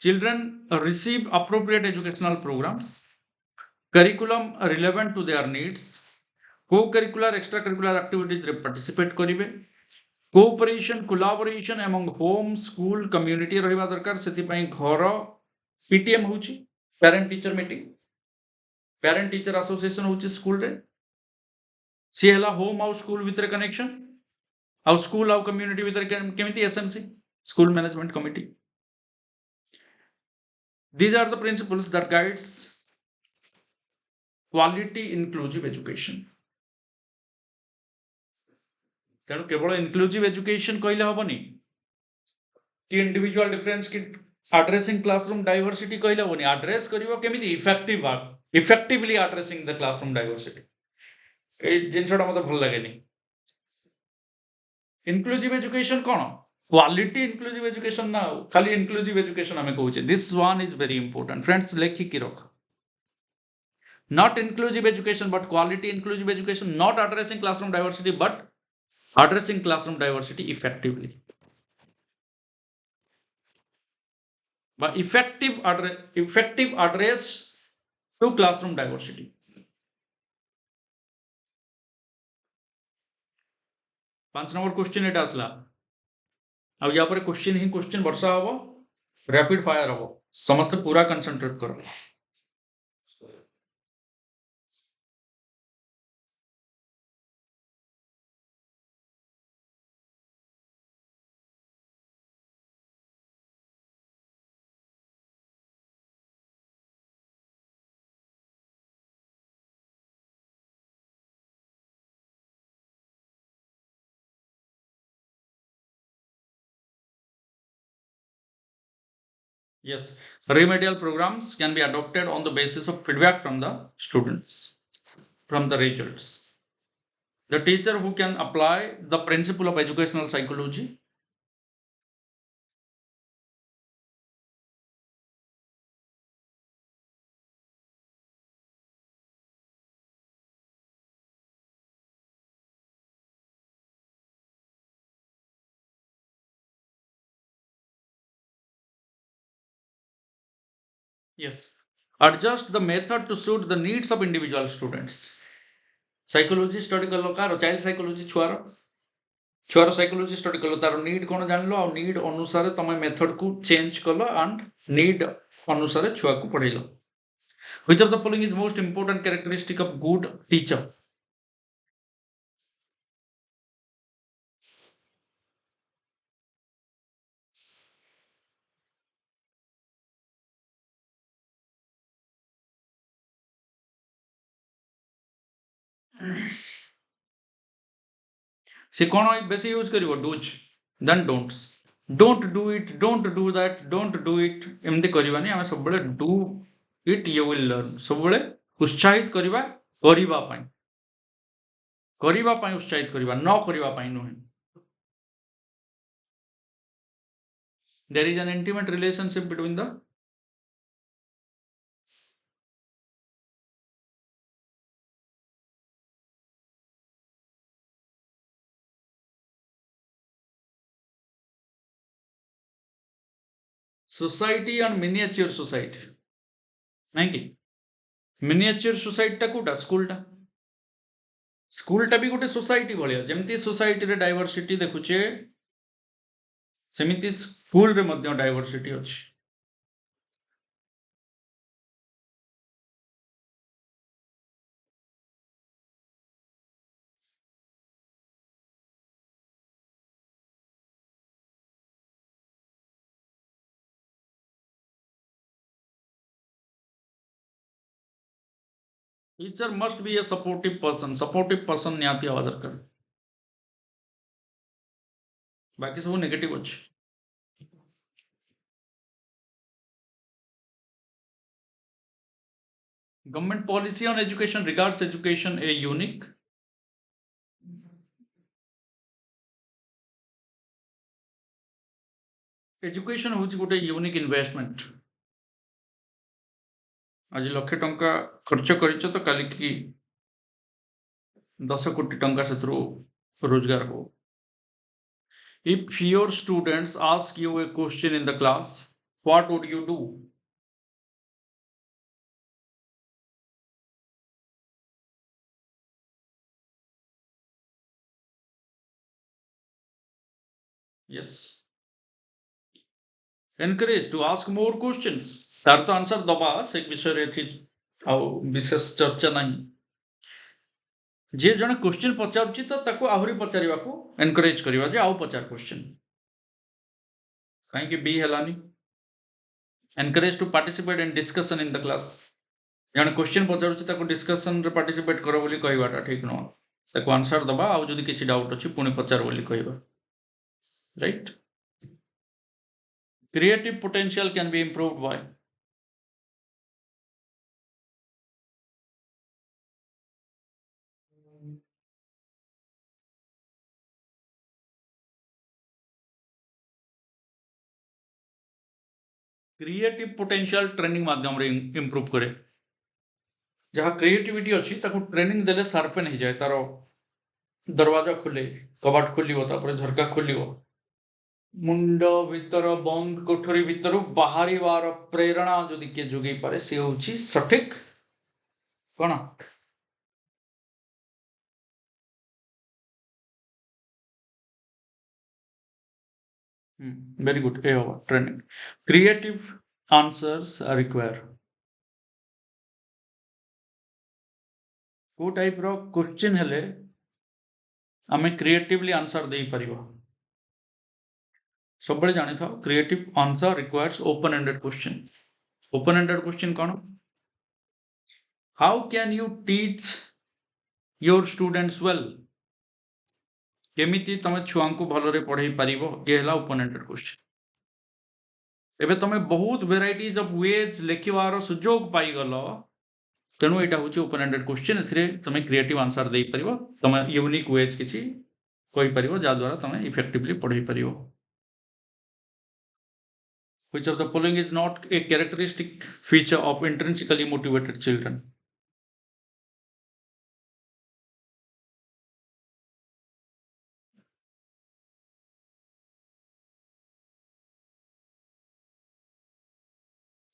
Speaker 1: children receive appropriate educational programs curriculum relevant to their needs co-curricular extracurricular activities रे participate करिवे cooperation collaboration among home school community रहिबा दरकार सेति पई घर पीटीएम होची parent teacher meeting parent teacher association होची स्कूल रे सी हला होम आउ स्कूल वितर कनेक्शन आउ स्कूल आउ कम्युनिटी वितर केमिति SMC school management committee these are the principles that guides quality inclusive education तेणु केवल इंक्लूसिव एजुकेशन कहले हबनी कि इंडिविजुअल डिफरेंस की एड्रेसिंग क्लासरूम डाइवर्सिटी कहले हबनी एड्रेस करिवो केमिति effectively addressing the classroom diversity ए जिनसटा मते भल लागेनी इंक्लूसिव एजुकेशन कोन क्वालिटी इंक्लूसिव एजुकेशन ना खाली इंक्लूसिव एजुकेशन हमें कहूचे this one is very important friends लेखि की रख not inclusive education but quality inclusive education not addressing classroom diversity but addressing classroom diversity effectively but effective address to classroom diversity 5 number question एटा आसला आ या पर क्वेश्चन ही क्वेश्चन वर्षा हबो रैपिड फायर हबो समस्त पूरा कंसंट्रेट करो Yes, remedial programs can be adopted on the basis of feedback from the students, from the results. The teacher who can apply the principle of educational psychology. Yes, adjust the method to suit the needs of individual students. Psychology study कलो car child psychology छुआर psychology study कलो तार need कोन जानलो आ need अनुसार तमे मेथड को चेंज कलो and need अनुसार छुआ को पढ़ेलो. Which of the following is most important characteristic of good teacher? से कौन बेसी यूज करिवो डूज देन don'ts don't do it don't do that don't do it एमती करबानी आम सब do it you will learn सब उत्साहित करने उत्साहित करवा न करने नुहे there is an intimate relationship between the society and miniature society नहीं कि मिनिएचर सोसाइटी कोटा स्कूलटा भी गोटे सोसाइटी भाया जमती सोसाइटी रे डाइवर्सिटी देखुचे सेमिति स्कूल रे मध्य डाइवर्सिटी अछि. Teacher must be a supportive person निहाती हवा दरकार बाकी सब नेगेटिव अच्छे. Government policy on education regards education a unique education हूँ गोटे यूनिक इन्वेस्टमेंट. आज लक्षे टंका खर्च कर तो काली की 10 कोटी टंका से रोजगार हो. If your students ask you a question in the class, what would you do? Yes, encourage to ask more questions. तार तो आंसर दबा से विषय रे थी आउ विशेष चर्चा नहीं. जे जने क्वेश्चन पचारुची तो ताको आहुरी पचारिबा को एनकरेज करिवा जे आउ पचार क्वेश्चन काहे कि बी हेलानी. Encourage to participate in discussion in the class. जने क्वेश्चन पचारुची ताको डिस्कशन रे पार्टिसिपेट करो बोली कहबाटा ठीक न ताको आंसर दबा आउ जदी किछि डाउट अछि पुनी पचार बोली कहबा. Right. Creative potential can be improved by creative potential training माध्यम रे इंप्रूव करे. जहाँ क्रिएटिविटी अच्छी ताको ट्रेनिंग देले शार्पेन हो जाए तार दरवाजा खोले कबाट खोलियो तापर झरका खोलियो मुंड भीतर बंद कोठरी भीतर बाहर प्रेरणा जदि के जोगे पारे से होची सठिक कौन very good. A over training. Creative answers require. को टाइप रो क्वेश्चन हेले आमे क्रिएटिवली आंसर दे परिबा सब बड़े जाने था creative answer requires open ended question open ended question कौन how can you teach your students well केमिति तमे छुआ को भलरे पढ़ाई पारिबो ये हला ओपन एंडेड क्वेश्चन एबे तमे बहुत वेराइटीज ऑफ वेज लेखिवार सुजोग पाई गलो तेणु यहाँ हूँ ओपन एंडेड क्वेश्चन ए तुम क्रिएटिव आंसर दे पार तुम यूनिक वेज किसी कहीपर जहाद्वारा तुम इफेक्टिवली पढ़ाई पार Which of the following is not a characteristic feature of intrinsically motivated children?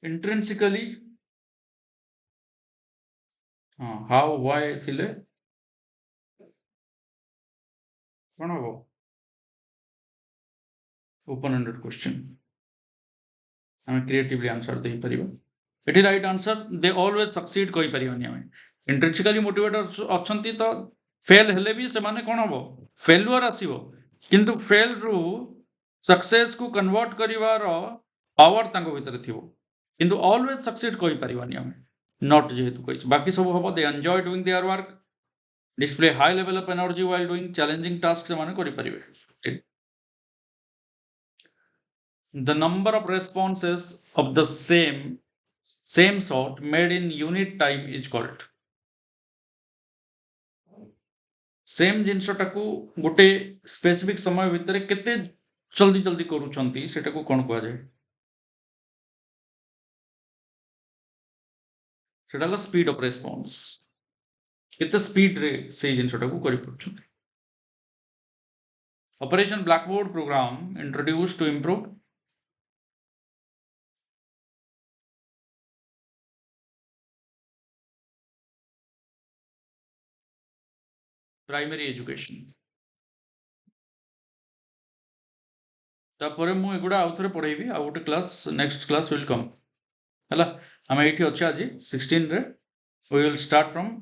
Speaker 1: Intrinsically, how, why, थिले कौन हम ओपन एंडेड क्वेश्चन आम क्रिएटिवली आंसर दे पार ये right answer they always succeed कही पारिबानी आम इंट्रिंसिकली मोटिवेटेड अच्छंती तो फेल हेले भी से माने कौन हम फेलुअर आसीबो किंतु फेल रु सक्सेस को कन्वर्ट करिवार पावर तांको भितर थिबो किंतु ऑलवेज सक्सीड कही पारिबानी आम नॉट जेहेतु कहि बाकी सब हम they enjoy doing their work display high level of energy while doing challenging task से माने करि परिबे the number of responses of the same sort made in unit time is called same जिनसटा को गोटे स्पेसिफिक समय भितर केते जल्दी जल्दी करूछंती सेटा को कोन कहआ जाय सेटा ला स्पीड ऑफ रेस्पॉन्स केते स्पीड रे से जिनसटा को करि पड़छंती operation blackboard program introduced to improve primary education तापर मु एगुडा आउ थरे पढाइबी आ गोटे class next class will come हला हम एठी अछि आज 16 रे we will start from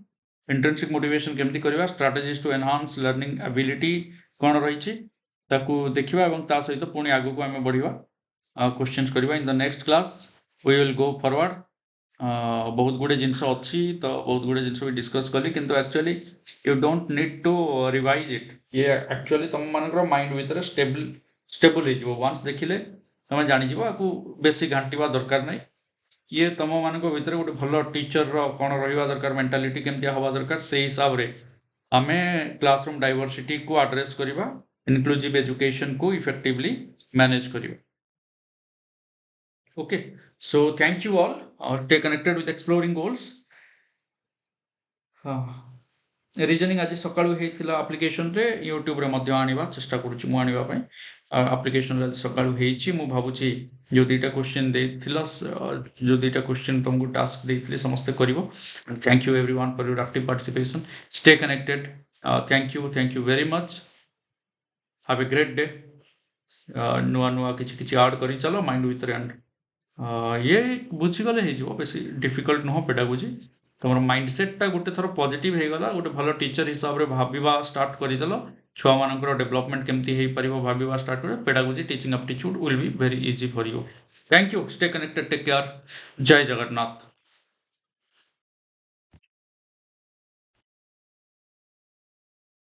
Speaker 1: intrinsic motivation केमती करबा strategies to enhance learning ability कोन रहिछि ताकू देखिबा एवं ता सहित पुणी आगु को हम बढ़िबा क्वेश्चंस करबा in the next class we will go forward बहुत गुड़े जिनस अच्छी तो बहुत गुड़े जिनस भी डिस्कस कली किंतु actually you don't need to revise it ये एक्चुअली तुम मानकर माइंड भीतर स्टेबल हो वंस देखिले तुम जानी जीवो आकु बेसी घांटीबा दरकार नहीं ये तुम मान भीतर गोटे भल टीचर रो कौन रहिबा दरकार मेंटालिटी केमतिया हवा दरकार से हिसाब रे आमे क्लासरूम डाइवर्सिटी को एड्रेस करबा इनक्लूसिव एजुकेशन को इफेक्टिवली मैनेज करबा Okay, so thank you all. Stay connected with exploring goals. Reasoning आज सकाळु हेइथिला एप्लिकेशन रे YouTube रे मध्य आनिबा चेष्टा करूची मु आनिबा पय एप्लिकेशन रे सकाळु हेइची मु भाबुची जो दुईटा क्वेश्चन देथिला जो दुईटा क्वेश्चन तुमको टास्क देथिले समस्त करिवो thank you everyone for your active participation stay connected thank you very much have a great day नुआ नुआ किछि ऐड करी चलो माइंड विथ एंड ये बुझीगले हो बेस डिफिकल्ट नुह पेडागोजी तुम माइंडसेटा गोटे थर पॉजिटिव हो गला गोटे भल टीचर हिसाब से भाबा स्टार्ट करदेल छुआ मानकर डेवलपमेंट केमती हो पार भाबा स्टार्ट कर pedagogy teaching aptitude will be very easy for you thank you stay connected take care जय जगन्नाथ।